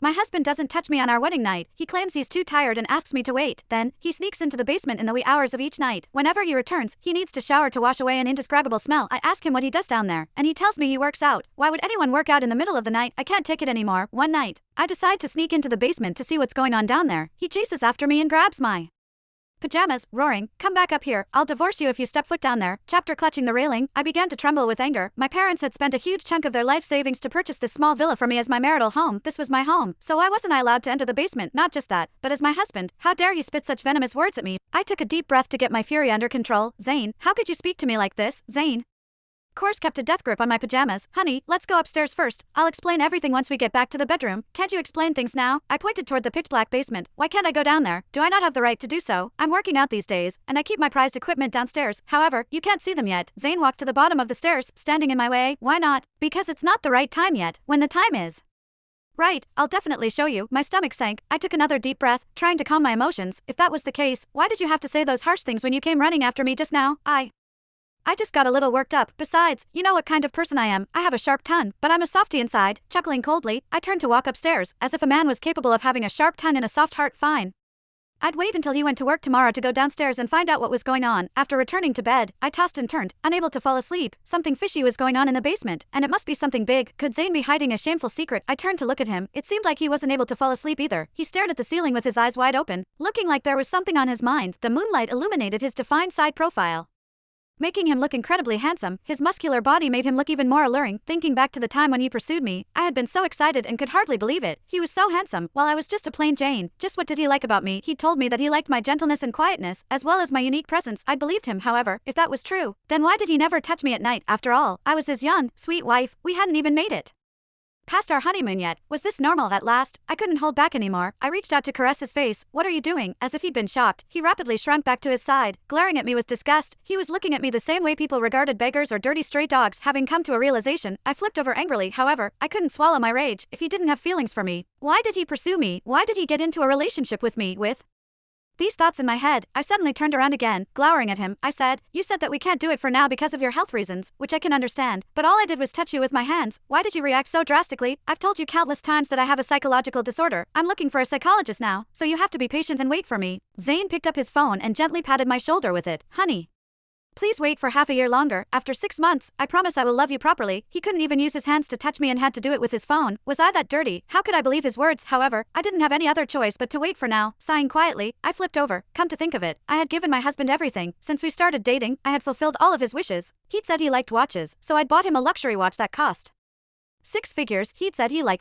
My husband doesn't touch me on our wedding night. He claims he's too tired and asks me to wait. Then, he sneaks into the basement in the wee hours of each night. Whenever he returns, he needs to shower to wash away an indescribable smell. I ask him what he does down there, and he tells me he works out. Why would anyone work out in the middle of the night? I can't take it anymore. One night, I decide to sneak into the basement to see what's going on down there. He chases after me and grabs my pajamas, roaring, "Come back up here, I'll divorce you if you step foot down there." Chapter clutching the railing, I began to tremble with anger. My parents had spent a huge chunk of their life savings to purchase this small villa for me as my marital home. This was my home, so why wasn't I allowed to enter the basement? Not just that, but as my husband, how dare he spit such venomous words at me? I took a deep breath to get my fury under control. "Zane, how could you speak to me like this, Zane?" Course kept a death grip on my pajamas. "Honey, let's go upstairs first. I'll explain everything once we get back to the bedroom." "Can't you explain things now?" I pointed toward the pitch-black basement. "Why can't I go down there? Do I not have the right to do so? I'm working out these days, and I keep my prized equipment downstairs. However, you can't see them yet." Zane walked to the bottom of the stairs, standing in my way. "Why not?" "Because it's not the right time yet. When the time is right, I'll definitely show you." My stomach sank. I took another deep breath, trying to calm my emotions. "If that was the case, why did you have to say those harsh things when you came running after me just now?" I just got a little worked up. Besides, you know what kind of person I am. I have a sharp tongue, but I'm a softie inside." Chuckling coldly, I turned to walk upstairs, as if a man was capable of having a sharp tongue and a soft heart. Fine. I'd wait until he went to work tomorrow to go downstairs and find out what was going on. After returning to bed, I tossed and turned, unable to fall asleep. Something fishy was going on in the basement, and it must be something big. Could Zane be hiding a shameful secret? I turned to look at him. It seemed like he wasn't able to fall asleep either. He stared at the ceiling with his eyes wide open, looking like there was something on his mind. The moonlight illuminated his defined side profile, making him look incredibly handsome. His muscular body made him look even more alluring. Thinking back to the time when he pursued me, I had been so excited and could hardly believe it. He was so handsome, while I was just a plain Jane. Just what did he like about me? He told me that he liked my gentleness and quietness, as well as my unique presence. I believed him, however. If that was true, then why did he never touch me at night? After all, I was his young, sweet wife. We hadn't even made it past our honeymoon yet. Was this normal at last? I couldn't hold back anymore. I reached out to caress his face. "What are you doing?" As if he'd been shocked, he rapidly shrunk back to his side, glaring at me with disgust. He was looking at me the same way people regarded beggars or dirty stray dogs. Having come to a realization, I flipped over angrily. However, I couldn't swallow my rage. If he didn't have feelings for me, why did he pursue me? Why did he get into a relationship with me? With these thoughts in my head, I suddenly turned around again, glowering at him. I said, "You said that we can't do it for now because of your health reasons, which I can understand, but all I did was touch you with my hands. Why did you react so drastically? I've told you countless times that I have a psychological disorder. I'm looking for a psychologist now, so you have to be patient and wait for me." Zane picked up his phone and gently patted my shoulder with it. "Honey, please wait for half a year longer. After 6 months, I promise I will love you properly." He couldn't even use his hands to touch me and had to do it with his phone. Was I that dirty? How could I believe his words? However, I didn't have any other choice but to wait for now. Sighing quietly, I flipped over. Come to think of it, I had given my husband everything. Since we started dating, I had fulfilled all of his wishes. He'd said he liked watches, so I'd bought him a luxury watch that cost 6 figures. He'd said he liked